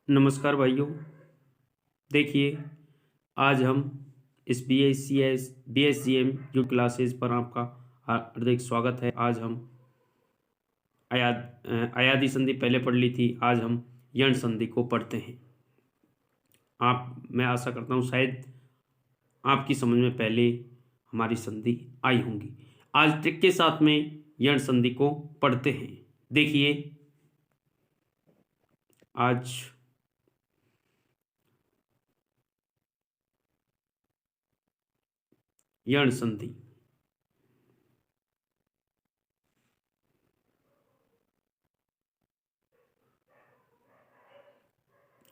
नमस्कार भाइयों। देखिए, आज हम इस BSGM जो क्लासेस पर आपका हार्दिक स्वागत है। आज हम अयादी संधि पहले पढ़ ली थी, आज हम यण संधि को पढ़ते हैं। मैं आशा करता हूँ शायद आपकी समझ में पहले हमारी संधि आई होंगी। आज ट्रिक के साथ में यण संधि को पढ़ते हैं। देखिए, आज यण संधि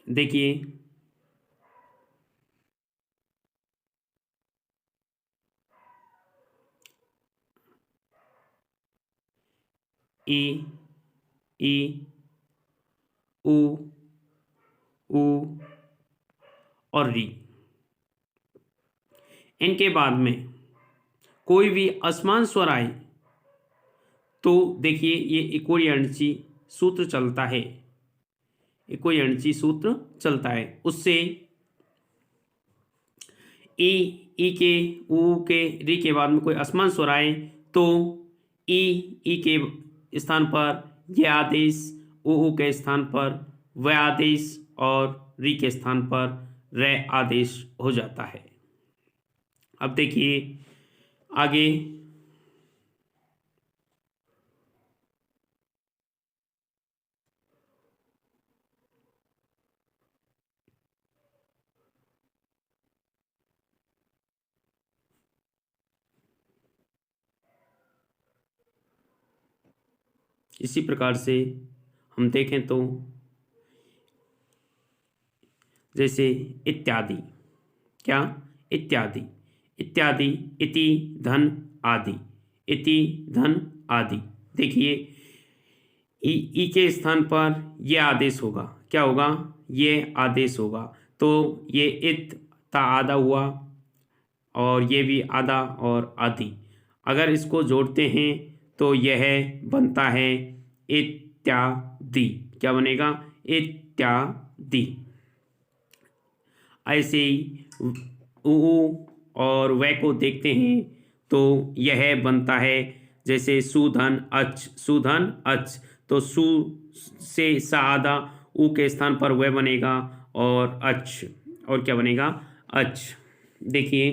देखिए, ई ई उ ऊ और री, इनके बाद में कोई भी असमान स्वर आए तो देखिए ये इकोयणची सूत्र चलता है। इकोयणची सूत्र चलता है, उससे ई के ऊ के री के बाद में कोई असमान स्वर आए तो ई के स्थान पर ये आदेश, ऊ के स्थान पर व आदेश और री के स्थान पर रे आदेश हो जाता है। अब देखिए आगे, इसी प्रकार से हम देखें तो जैसे इत्यादि, क्या इत्यादि, इत्यादि, इति धन आदि, इति धन आदि। देखिए ई के स्थान पर ये आदेश होगा, क्या होगा, ये आदेश होगा। तो ये इत ता आधा हुआ और ये भी आधा और आदि। अगर इसको जोड़ते हैं तो यह बनता है इत्यादि। क्या बनेगा, इत्यादि। ऐसे ही उ और वै को देखते हैं तो यह बनता है जैसे सुधन अच, सुधन अच। तो सु से सा आधा, उ के स्थान पर वह बनेगा और अच, और क्या बनेगा, अच। देखिए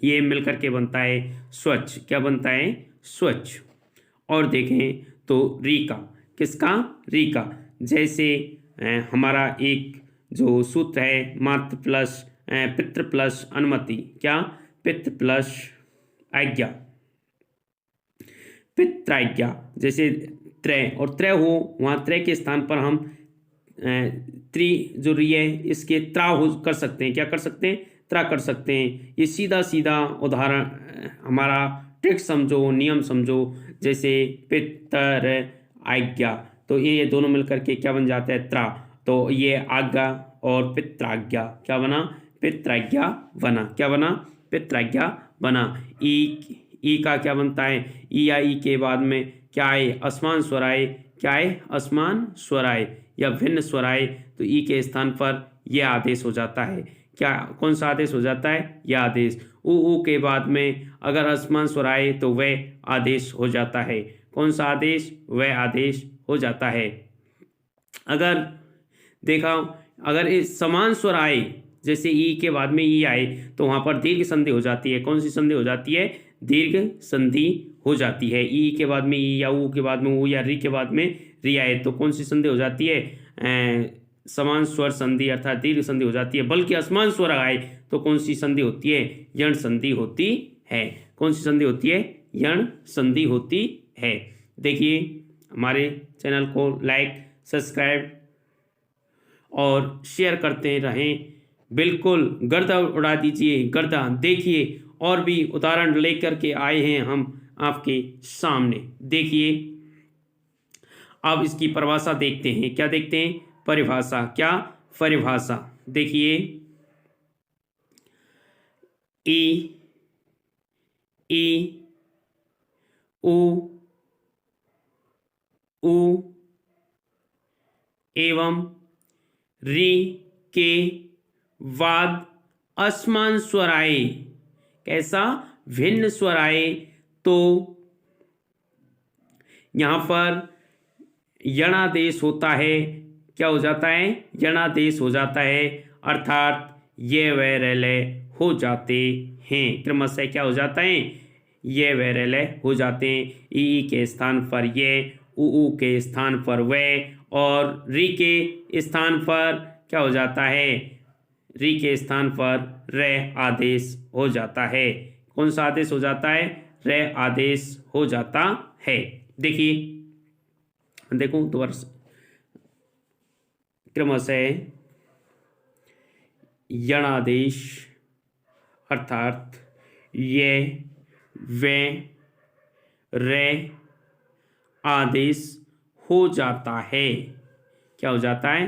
ये मिलकर के बनता है स्वच्छ। क्या बनता है, स्वच्छ। और देखें तो री का, किसका, री का। जैसे हमारा एक जो सूत्र है मात्र प्लस पितृ प्लस अनुमति, क्या, पितृ प्लस आज्ञा, पित्राज्ञा। जैसे त्रय और त्रय हो, वहाँ त्रय के स्थान पर हम त्रि जो री है इसके त्रा हो कर सकते हैं। क्या कर सकते हैं, त्रा कर सकते हैं। ये सीधा सीधा उदाहरण हमारा ट्रिक समझो, नियम समझो। जैसे पितर आज्ञा, तो ये दोनों मिलकर के क्या बन जाता है, त्रा। तो ये आज्ञा और पित्राज्ञा, क्या बना, पित्राज्ञा बना। क्या बना, पित्राज्ञा बना। ई का क्या बनता है, ई या ई के बाद में क्या आए, असमान स्वर आए। क्या आए, असमान स्वर आए या भिन्न स्वर आए तो ई के स्थान पर यह आदेश हो जाता है। क्या, कौन सा आदेश हो जाता है, यह आदेश। ऊ के बाद में अगर असमान स्वर आए तो वह आदेश हो जाता है। कौन सा आदेश, वह आदेश हो जाता है। अगर देखा, अगर इस समान स्वर आए, जैसे ई के बाद में ई आए तो वहां पर दीर्घ संधि हो जाती है। कौन सी संधि हो जाती है, दीर्घ संधि हो जाती है। ई के बाद में ई या ऊ के बाद में ऊ या री के बाद में री आए तो कौन सी संधि हो जाती है, समान स्वर संधि अर्थात दीर्घ संधि हो जाती है। बल्कि असमान स्वर आए तो कौन सी संधि होती है, यण संधि होती है। कौन सी संधि होती है, यण संधि होती है। देखिए हमारे चैनल को लाइक, सब्सक्राइब और शेयर करते रहें। बिल्कुल गर्दा उड़ा दीजिए, गर्दा। देखिए और भी उदाहरण लेकर के आए हैं हम आपके सामने। देखिए अब इसकी परिभाषा देखते हैं। क्या देखते हैं, परिभाषा। क्या, परिभाषा। देखिए ई ई उ ऊ एवं री के बाद असमान स्वर आए, कैसा, भिन्न स्वर आए, तो यहां पर यणादेश होता है। क्या हो जाता है, यणादेश हो जाता है, अर्थात ये व रलय हो जाते हैं। क्रमशः क्या हो जाता है, ये व रलय हो जाते हैं। ई के स्थान पर ये, उ के स्थान पर वे, और री के स्थान पर क्या हो जाता है, री के स्थान पर रे आदेश हो जाता है। कौन सा आदेश हो जाता है, रे आदेश हो जाता है। देखिए, देखो दोबारा क्रमशः यणादेश अर्थात ये वे रे आदेश हो जाता है। क्या हो जाता है,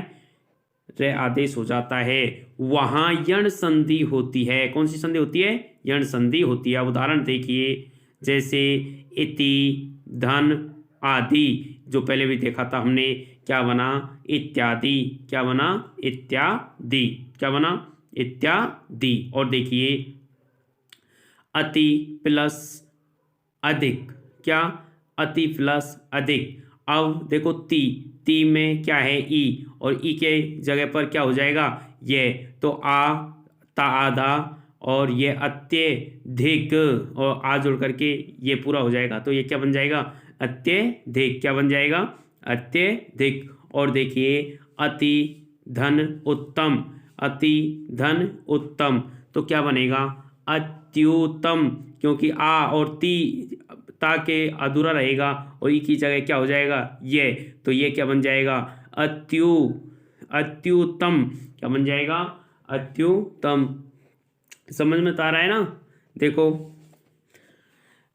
रे आदेश हो जाता है। वहां यण संधि होती है। कौन सी संधि होती है, यण संधि होती है। उदाहरण देखिए, जैसे इति, धन, आदि, जो पहले भी देखा था हमने, क्या बना, इत्यादि। क्या बना, इत्यादि। क्या बना, इत्यादि। और देखिए, अति प्लस अधिक, क्या, अति प्लस अधिक। अब देखो, ती में क्या है, ई, और ई के जगह पर क्या हो जाएगा, ये, तो आ, ता, आधा, और ये अत्यधिक, और आ जुड़ करके ये पूरा हो जाएगा, तो ये क्या बन जाएगा, अत्यधिक। क्या बन जाएगा, अत्यधिक। और देखिए, अति धन उत्तम, अति धन उत्तम, तो क्या बनेगा, अत्युत्तम, क्योंकि आ और ता के अधूरा रहेगा, और ई की जगह क्या हो जाएगा, ये, तो ये क्या बन जाएगा, अत्युत्तम। क्या बन जाएगा, अत्युत्तम। समझ में तो आ रहा है ना। देखो,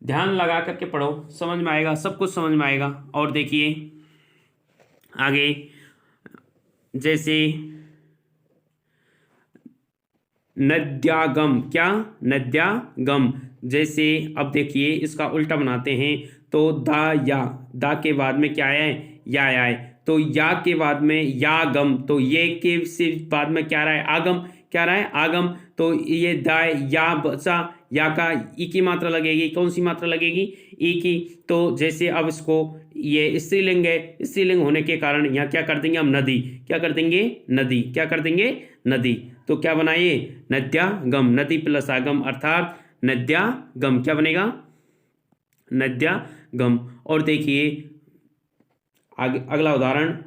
ध्यान लगा करके पढ़ो, समझ में आएगा, सब कुछ समझ में आएगा। और देखिए आगे, जैसे नद्यागम, क्या, नद्यागम। जैसे अब देखिए, इसका उल्टा बनाते हैं, तो दा के बाद में क्या है, या आए, तो या के बाद में यागम, तो ये के से बाद में क्या रहा है, आगम। क्या रहा है, आगम। तो ये दाय या बचा, या का ई की मात्रा लगेगी। कौन सी मात्रा लगेगी, ई की। तो जैसे अब इसको, ये स्त्रीलिंग है, स्त्रीलिंग होने के कारण यहाँ क्या कर देंगे हम, नदी। क्या कर देंगे, नदी। क्या कर देंगे, नदी। तो क्या बनाइए, नद्यागम, नदी प्लस आगम, अर्थात नद्यागम। क्या बनेगा, नद्यागम। और देखिए आगे, अगला उदाहरण,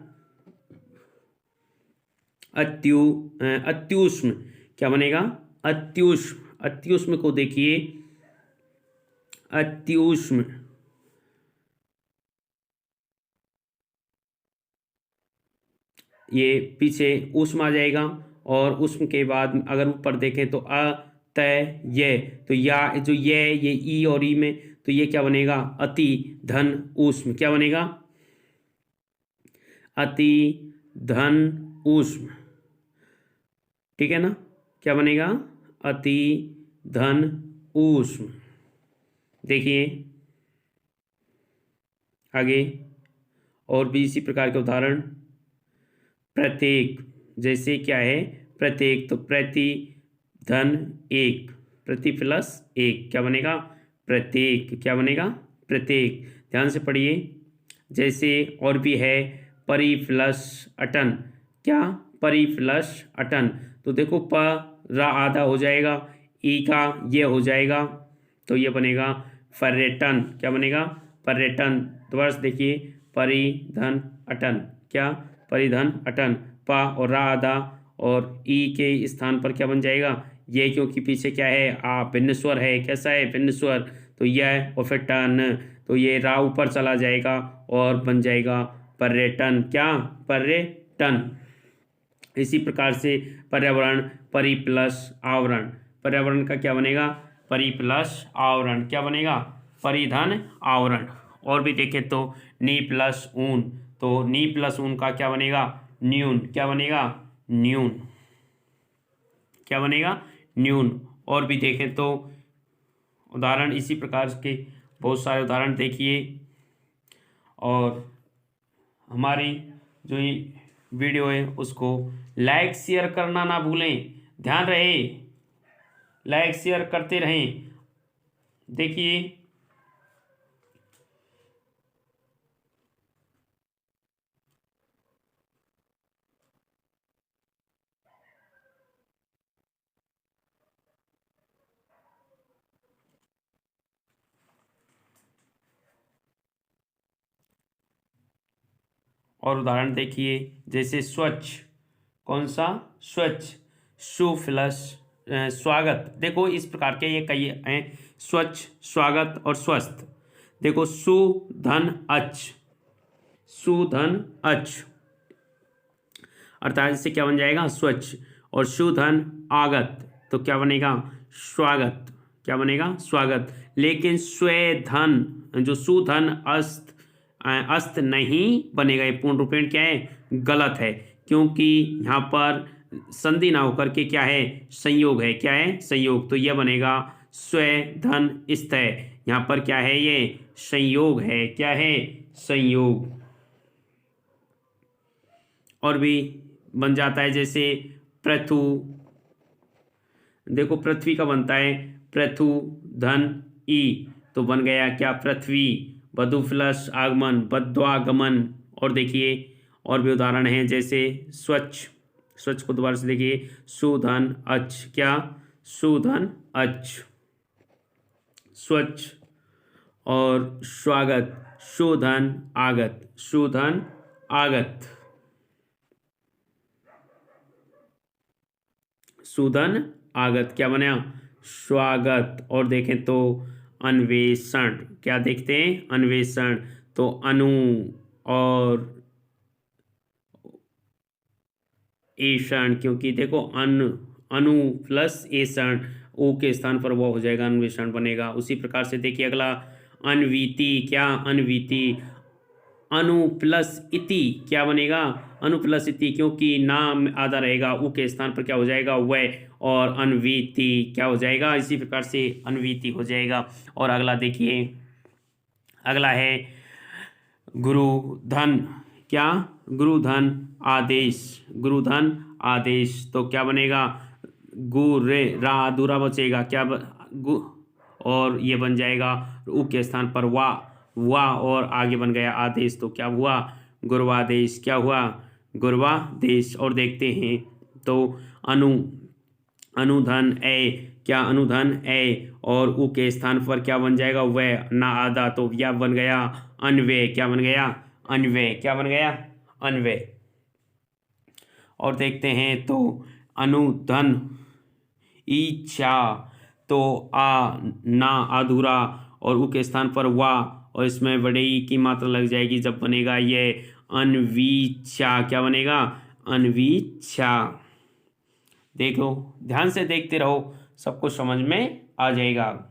अत्युष्म। क्या बनेगा, अत्युष्म। अत्युष्म को देखिए, अत्युष्म, ये पीछे उष्म आ जाएगा, और उष्म के बाद अगर ऊपर देखें तो तय ये, तो या जो ये ई और ई में, तो ये क्या बनेगा, अति धन उष्म। क्या बनेगा, अति धन उष्म। ठीक है ना। क्या बनेगा, अति धन उष्म। देखिए आगे, और भी इसी प्रकार के उदाहरण, प्रत्येक। जैसे क्या है, प्रत्येक, तो प्रति धन एक, प्रति प्लस एक, क्या बनेगा, प्रत्येक। क्या बनेगा, प्रत्येक। ध्यान से पढ़िए। जैसे और भी है, परि प्लस अटन। क्या, परि प्लस अटन। तो देखो, प रा आधा हो जाएगा, ई का ये हो जाएगा, तो ये बनेगा पर्यटन। क्या बनेगा, पर्यटन। दोबारा से देखिए, परिधन अटन। क्या, परिधन अटन। पा और रा आधा, और ई के स्थान पर क्या बन जाएगा, ये, क्योंकि पीछे क्या है, आ भिन्न स्वर है। कैसा है, भिन्न स्वर, तो यह, और फिर टन, तो ये रा ऊपर चला जाएगा और बन जाएगा पर्यटन। क्या, पर्यटन। इसी प्रकार से पर्यावरण, परि प्लस आवरण। पर्यावरण का क्या बनेगा, परि प्लस आवरण। क्या बनेगा, परिधन आवरण। और भी देखें तो नी प्लस ऊन, तो नी प्लस ऊन का क्या बनेगा, न्यून। क्या बनेगा, न्यून। क्या बनेगा, न्यून। और भी देखें तो उदाहरण इसी प्रकार के बहुत सारे उदाहरण देखिए। और हमारी जो वीडियो है उसको लाइक शेयर करना ना भूलें। ध्यान रहे लाइक शेयर करते रहें। देखिए और उदाहरण देखिए जैसे स्वच्छ, कौन सा स्वच्छ, सु प्लस स्वागत। देखो इस प्रकार के ये कई हैं, स्वच्छ, स्वागत और स्वस्थ। देखो सु धन अच्छ, सु धन अच्छ अर्थात इससे क्या बन जाएगा स्वच्छ, और सु धन आगत तो क्या बनेगा स्वागत, क्या बनेगा स्वागत। लेकिन स्वे धन जो सु धन अस्त अस्त नहीं बनेगा, ये पूर्ण रूपेण क्या है गलत है, क्योंकि यहाँ पर संधि ना होकर के क्या है संयोग है, क्या है संयोग, तो यह बनेगा स्वे धन स्तय। यहाँ पर क्या है ये संयोग है, क्या है संयोग। और भी बन जाता है जैसे पृथु, देखो पृथ्वी का बनता है पृथु धन ई तो बन गया क्या पृथ्वी। बधु प्लस आगमन बद्वागमन। और देखिए और भी उदाहरण हैं जैसे स्वच्छ, स्वच्छ को दोबारा से देखिए सुधन अच्छ, क्या सुधन अच्छ, स्वच्छ। और स्वागत सुधन आगत, सुधन आगत, सुधन आगत क्या बना स्वागत। और देखें तो अन्वेषण, क्या देखते हैं अन्वेषण, तो अनु और एषण, क्योंकि देखो अनु प्लस एषण ओ के स्थान पर वो हो जाएगा अन्वेषण बनेगा। उसी प्रकार से देखिए अगला अन्वीति, क्या अन्वीति, अनु प्लस इति क्या बनेगा अनु प्लस इति, क्योंकि नाम आधा रहेगा उ के स्थान पर क्या हो जाएगा वह, और अन्वीति क्या हो जाएगा इसी प्रकार से अन्वीति हो जाएगा। और अगला देखिए अगला है गुरु धन, क्या गुरु धन आदेश, गुरु धन आदेश तो क्या बनेगा गु रे रा अधूरा बचेगा, क्या गु, और ये बन जाएगा उ के स्थान पर वा और आगे बन गया आदेश तो क्या हुआ गुरुवादेश, क्या हुआ गुरुवादेश। और देखते हैं तो अनुधन ए, क्या अनुधन ए, और उ के स्थान पर क्या बन जाएगा वह ना आधा तो यह बन गया अन्वय, क्या बन गया अन्वय, क्या बन गया अन्वय। और देखते हैं तो अनुधन इच्छा तो आ ना अधूरा और उ के स्थान पर वाह, और इसमें बड़े ई की मात्रा लग जाएगी जब बनेगा ये अनवीच्छा, क्या बनेगा अनवीच्छा। देखो ध्यान से देखते रहो सब कुछ समझ में आ जाएगा।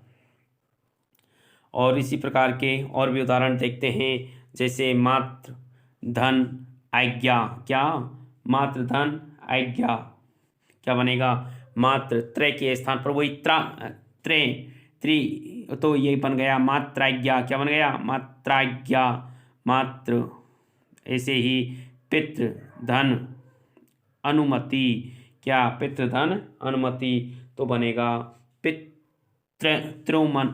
और इसी प्रकार के और भी उदाहरण देखते हैं जैसे मात्र धन आज्ञा, क्या मात्र धन आज्ञा क्या बनेगा मात्र, त्रय के स्थान पर वही त्रय त्रि तो ये बन गया मात्राज्ञा, क्या बन गया मात्राज्ञा मात्र। ऐसे ही पितृ धन अनुमति, क्या पितृ धन अनुमति तो बनेगा त्रोमन,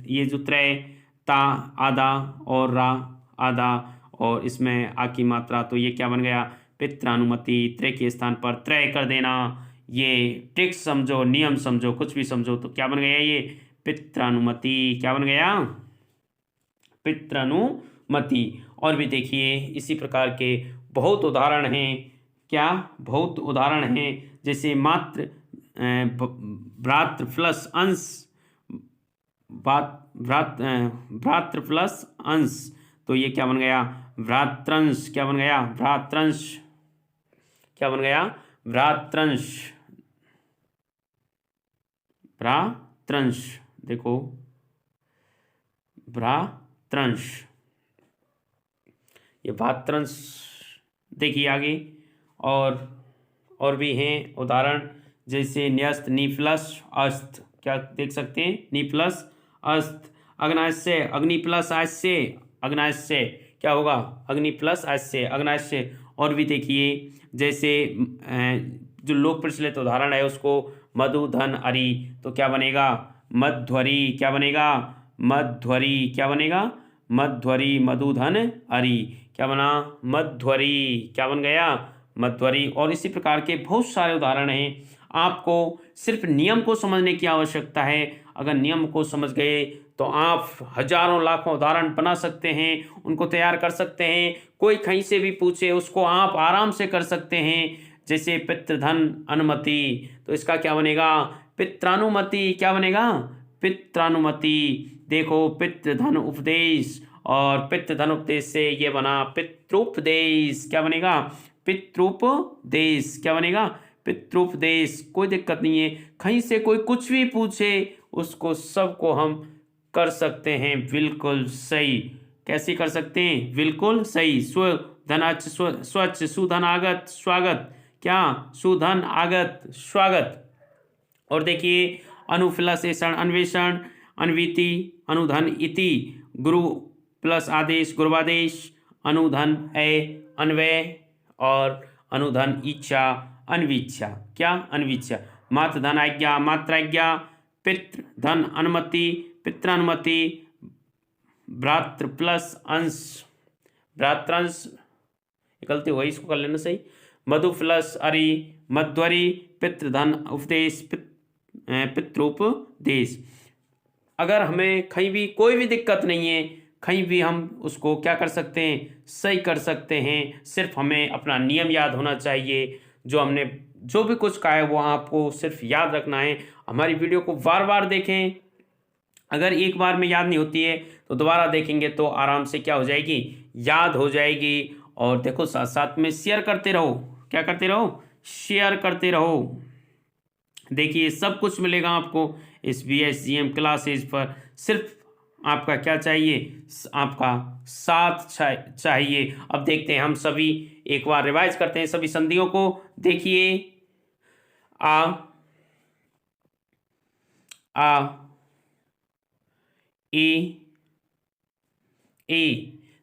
ये जो त्रय ता आधा और रा आधा और इसमें आ की मात्रा तो ये क्या बन गया पित्रानुमति। त्रय के स्थान पर त्रय कर देना, ये ट्रिक्स समझो नियम समझो कुछ भी समझो तो क्या बन गया ये पित्रानुमति, क्या बन गया पित्रानुमति। और भी देखिए इसी प्रकार के बहुत उदाहरण हैं, क्या बहुत उदाहरण हैं जैसे मात्र भ्रातृ प्लस अंश, भ्रातृ प्लस अंश तो ये क्या बन गया भ्रात्रंश, क्या बन गया भ्रात्रंश, क्या बन गया भ्रात्रंश, भ्रात्रंश। देखो भ्रात्रंश, ये भ्रात्रंश देखिए आगे। और भी हैं उदाहरण जैसे न्यस्त नी प्लस अस्त, क्या देख सकते हैं नी प्लस अस्त, अग्नाश्य अग्नि प्लस आश्य, अग्नाश्य क्या होगा अग्नि प्लस आश्य अग्नाश्य। और भी देखिए, जैसे जो लोक प्रचलित उदाहरण है उसको मधु धन अरि, तो क्या बनेगा मध्वरी, क्या बनेगा मध्वरी, क्या बनेगा मध्वरी, मधु धन अरि, क्या बना मध्वरी, क्या बन गया मध्वरी। और इसी प्रकार के बहुत सारे उदाहरण हैं। आपको सिर्फ नियम को समझने की आवश्यकता है। अगर नियम को समझ गए तो आप हजारों लाखों उदाहरण बना सकते हैं, उनको तैयार कर सकते हैं। कोई कहीं से भी पूछे उसको आप आराम से कर सकते हैं। जैसे पितृधन अनुमति, तो इसका क्या बनेगा पित्रानुमति, क्या बनेगा पित्रानुमति। देखो पितृधन उपदेश, और पितृधन उपदेश से ये बना पितृपदेश, क्या बनेगा पितृपदेश, क्या बनेगा पितृपदेश। कोई दिक्कत नहीं है, कहीं से कोई कुछ भी पूछे उसको सबको हम कर सकते हैं बिल्कुल सही। कैसे कर सकते हैं बिल्कुल सही। स्वधनाच स्वच्छ, सुधन आगत स्वागत, क्या सुधन आगत स्वागत। और देखिए अनुफ्लसेषण अन्वेषण अन्वीति अनुधन इति, गुरु प्लस आदेश गुरुवादेश, अनुधन है अन्वय, और अनुधन इच्छा अन्विच्छा, क्या अन्विच्छा। मातृधन आज्ञा मात्राज्ञा, पितृधन अनुमति पित्रानुमति, भ्रातृ प्लस अंश भ्रात्रांश, गलती हो गई इसको कर लेना सही, मधु प्लस अरि मध्वरी, पितृधन उपदेश पितृपदेश। अगर हमें कहीं भी कोई भी दिक्कत नहीं है, कहीं भी हम उसको क्या कर सकते हैं सही कर सकते हैं। सिर्फ हमें अपना नियम याद होना चाहिए। जो हमने जो भी कुछ कहा है वो आपको सिर्फ याद रखना है। हमारी वीडियो को बार बार देखें। अगर एक बार में याद नहीं होती है तो दोबारा देखेंगे तो आराम से क्या हो जाएगी याद हो जाएगी। और देखो साथ साथ में शेयर करते रहो, क्या करते रहो शेयर करते रहो। देखिए सब कुछ मिलेगा आपको इस BSGM क्लासेज पर। सिर्फ आपका क्या चाहिए आपका साथ चाहिए। अब देखते हैं हम सभी एक बार रिवाइज करते हैं सभी संधियों को। देखिए आ ई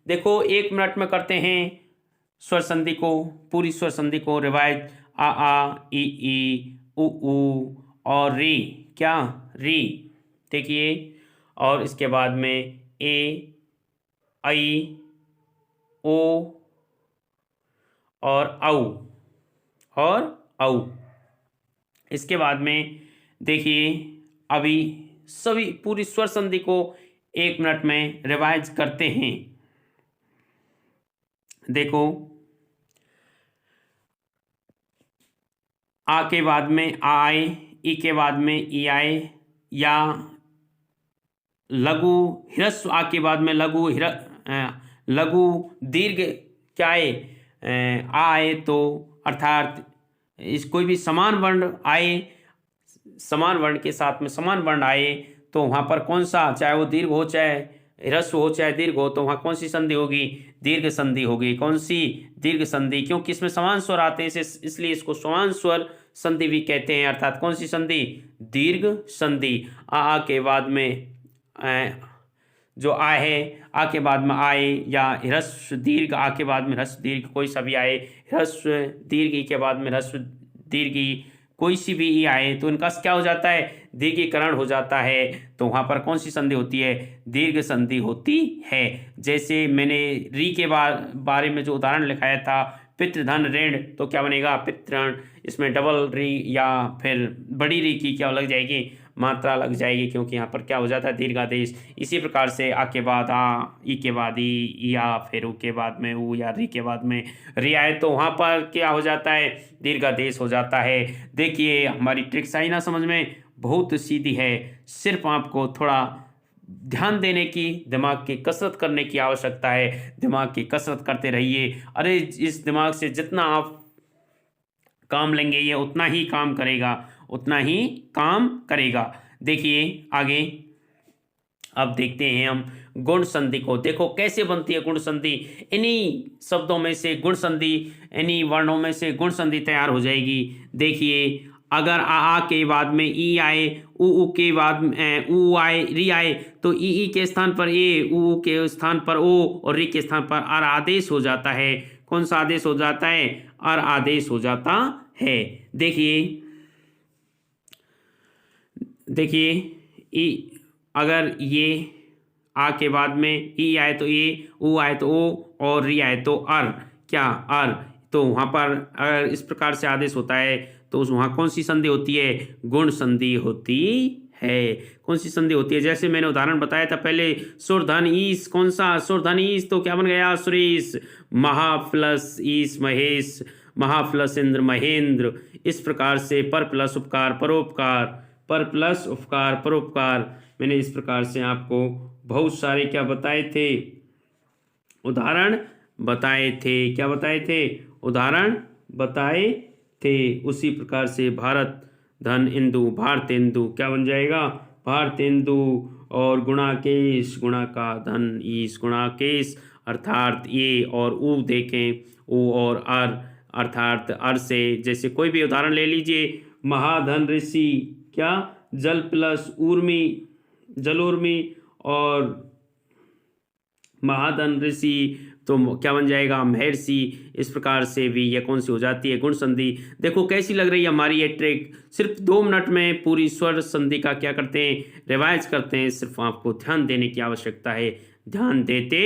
देखो 1 मिनट में करते हैं स्वर संधि को, पूरी स्वर संधि को रिवाइज। आ ई उ और री, क्या री। देखिए और इसके बाद में ए आई ओ और औ। इसके बाद में देखिए अभी सभी पूरी स्वर संधि को 1 मिनट में रिवाइज करते हैं। देखो आ के बाद में आ आए, ई के बाद में ई आए, या लघु ह्रस्व आ के बाद में लघु दीर्घ क्या आए आ आए, तो अर्थात इस कोई भी समान वर्ण आए, समान वर्ण के साथ में समान वर्ण आए तो वहाँ पर कौन सा, चाहे वो दीर्घ हो चाहे ह्रस्व हो चाहे दीर्घ हो, तो वहाँ कौन सी संधि होगी दीर्घ संधि होगी। कौन सी दीर्घ संधि, क्योंकि इसमें समान स्वर आते हैं इसलिए इसको समान स्वर संधि भी कहते हैं। अर्थात कौन सी संधि दीर्घ संधि। आ के बाद में जो आ है आ के बाद में आए, या ह्रस्व दीर्घ आ के बाद में ह्रस्व दीर्घ कोई सा भी आए, ह्रस्व दीर्घ ई के बाद में ह्रस्व दीर्घ ई कोई सी भी ई आए तो इनका क्या हो जाता है दीर्घीकरण हो जाता है। तो वहाँ पर कौन सी संधि होती है दीर्घ संधि होती है। जैसे मैंने री के बारे में जो उदाहरण लिखाया था पितृधन ऋण, तो क्या बनेगा पितृण। इसमें डबल री या फिर बड़ी री की क्या लग जाएगी मात्रा लग जाएगी, क्योंकि यहाँ पर क्या हो जाता है दीर्घादेश। इसी प्रकार से आ के बाद आ, ई के बाद ई, या फिर ऊ के बाद में ऊ, या री के बाद में री आए तो वहाँ पर क्या हो जाता है दीर्घादेश हो जाता है। देखिए हमारी ट्रिक्स आई ना समझ में, बहुत सीधी है। सिर्फ आपको थोड़ा ध्यान देने की, दिमाग की कसरत करने की आवश्यकता है। दिमाग की कसरत करते रहिए। अरे इस दिमाग से जितना आप काम लेंगे ये उतना ही काम करेगा, उतना ही काम करेगा। देखिए आगे अब देखते हैं हम गुण संधि को। देखो कैसे बनती है गुण संधि। इन्हीं शब्दों में से गुण संधि, इन्हीं वर्णों में से गुण संधि तैयार हो जाएगी। देखिए अगर आ के बाद में ई आए, ऊ के बाद में ऊ आए, री आए, तो ई के स्थान पर ए, ऊ के स्थान पर ओ और री के स्थान पर आर आदेश हो जाता है। कौन सा आदेश हो जाता है? अर आदेश हो जाता है। देखिए देखिए ई, अगर ये आ के बाद में ई आए तो ए, ऊ आए तो ओ, और री आए तो अर। क्या? अर। तो वहाँ पर अगर इस प्रकार से आदेश होता है तो वहाँ कौन सी संधि होती है? गुण संधि होती है। कौन सी संधि होती है? जैसे मैंने उदाहरण बताया था पहले, सुर धन ईस, कौन सा? सुर धन ईस, तो क्या बन गया? सुरेश। महा प्लस ईस महेश, महा प्लस इंद्र महेंद्र। इस प्रकार से पर प्लस उपकार परोपकार, पर प्लस उपकार परोपकार। मैंने इस प्रकार से आपको बहुत सारे क्या बताए थे? उदाहरण बताए थे। क्या बताए थे? उदाहरण बताए थे। उसी प्रकार से भारत धन इंदु, भारतेंदु क्या बन जाएगा? भारतेंदु। और गुणाकेश, गुणा का धन ईश, गुणाकेश। अर्थात ये और ऊ देखें, ऊ और अर, अर्थात अर से जैसे कोई भी उदाहरण ले लीजिए। महाधन ऋषि, क्या? जल प्लस ऊर्मी, जलोर्मी, और महाधन ऋषि तो क्या बन जाएगा? महर्षि। इस प्रकार से भी यह कौन सी हो जाती है? गुण संधि। देखो कैसी लग रही है हमारी ये ट्रिक। सिर्फ 2 मिनट में पूरी स्वर संधि का क्या करते हैं? रिवाइज करते हैं। सिर्फ आपको ध्यान देने की आवश्यकता है। ध्यान देते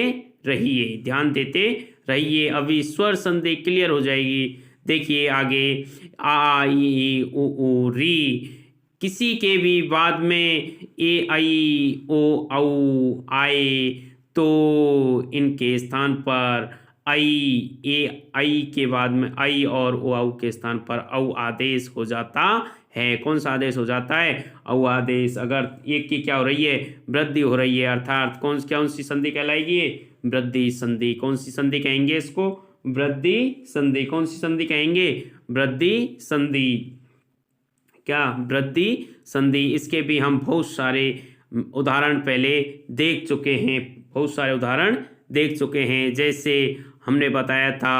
रहिए, ध्यान देते रहिए, अभी स्वर संधि क्लियर हो जाएगी। देखिए आगे, आ ई उ ऊ री, किसी के भी बाद में ए आई ओ औ आए तो इनके स्थान पर आई, ए आई के बाद में आई और ओ औ के स्थान पर औ आदेश हो जाता है। कौन सा आदेश हो जाता है? औ आदेश। अगर एक की क्या हो रही है? वृद्धि हो रही है, अर्थात कौन सी संधि कहलाएगी? वृद्धि संधि। कौन सी संधि कहेंगे इसको? वृद्धि संधि। कौन सी संधि कहेंगे? वृद्धि संधि। क्या? वृद्धि संधि। इसके भी हम बहुत सारे उदाहरण पहले देख चुके हैं, बहुत सारे उदाहरण देख चुके हैं। जैसे हमने बताया था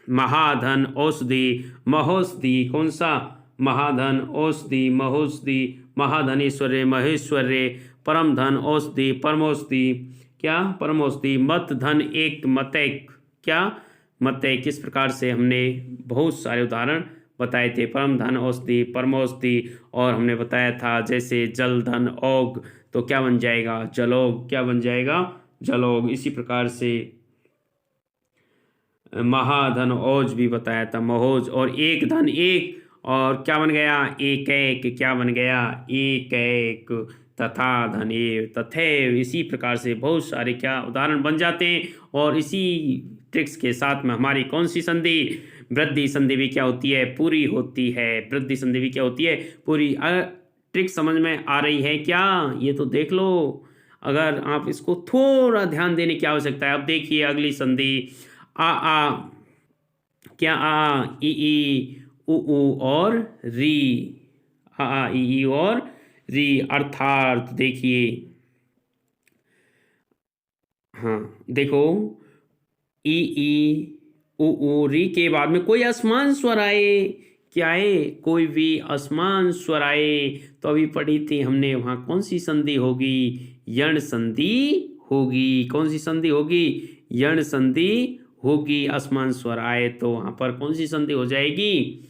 महाधन औषधि महोषधि, कौन सा? महाधन औषधि महोषधि, महाधनेश्वर्य महेश्वर्य, परम धन औषधि परमौषधि, क्या? परमौषधि। मत धन एक मतैक, क्या? मतैक। किस प्रकार से हमने बहुत सारे उदाहरण बताए थे। परम धन औषधि, परमौषधि, और हमने बताया था जैसे जल धन ओग तो क्या बन जाएगा? जलोग। क्या बन जाएगा? जलोग। इसी प्रकार से महाधन ओज भी बताया था, महोज। और एक धन एक, और क्या बन गया? एक एक। क्या बन गया? एक एक। तथा धन एव, तथैव। इसी प्रकार से बहुत सारे क्या उदाहरण बन जाते हैं। और इसी ट्रिक्स के साथ में हमारी कौन सी संधि? वृद्धि संधि भी क्या होती है? पूरी होती है। वृद्धि संधि भी क्या होती है? पूरी। ट्रिक समझ में आ रही है क्या? ये तो देख लो, अगर आप इसको थोड़ा ध्यान देने की आवश्यकता है। अब देखिए अगली संधि, आ, क्या? आ ई उ ऊ और री, आ ई और री। अर्थात देखिए, हाँ देखो, ई उ ऊ री के बाद में कोई असमान स्वर आए, क्या है? कोई भी असमान स्वर आए तो अभी पढ़ी थी हमने, वहां कौन सी संधि होगी? यण संधि होगी। कौन सी संधि होगी? यण संधि होगी। असमान स्वर आए तो वहां पर कौन सी संधि हो जाएगी?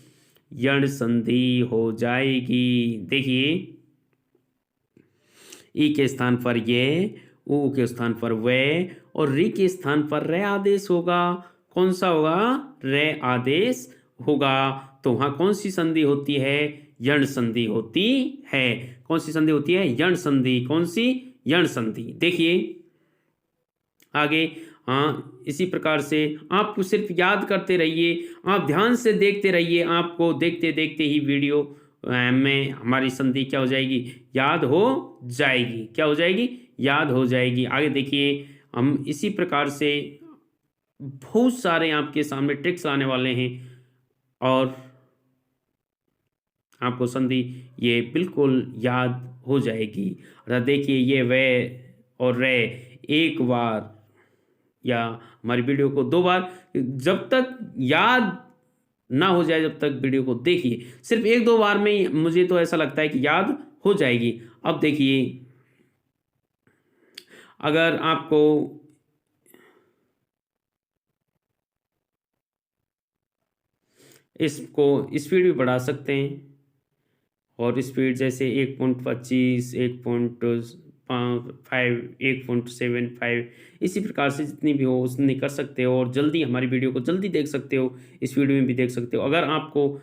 यण संधि हो जाएगी। देखिए, ई के स्थान पर ये, ऊ के स्थान पर वे, और री के स्थान पर रे आदेश होगा। कौन सा होगा? रे आदेश होगा। तो वहां कौन सी संधि होती है? यण संधि होती है। कौन सी संधि होती है? यण संधि। कौन सी? यण संधि। देखिए आगे, हाँ इसी प्रकार से आप सिर्फ याद करते रहिए, आप ध्यान से देखते रहिए। आपको देखते देखते ही वीडियो में हमारी संधि क्या हो जाएगी? याद हो जाएगी। क्या हो जाएगी? याद हो जाएगी। आगे देखिए, हम इसी प्रकार से बहुत सारे आपके सामने ट्रिक्स आने वाले हैं, और आपको संधि ये बिल्कुल याद हो जाएगी। अर्थात देखिए, ये वे और रे एक बार, या हमारी वीडियो को 2 बार, जब तक याद ना हो जाए जब तक वीडियो को देखिए। सिर्फ 1-2 बार में ही मुझे तो ऐसा लगता है कि याद हो जाएगी। अब देखिए, अगर आपको इसको स्पीड भी बढ़ा सकते हैं, और स्पीड जैसे 1.25, 1.5, 1.75, इसी प्रकार से जितनी भी हो उतनी कर सकते हो, और जल्दी हमारी वीडियो को जल्दी देख सकते हो, इस वीडियो में भी देख सकते हो। अगर आपको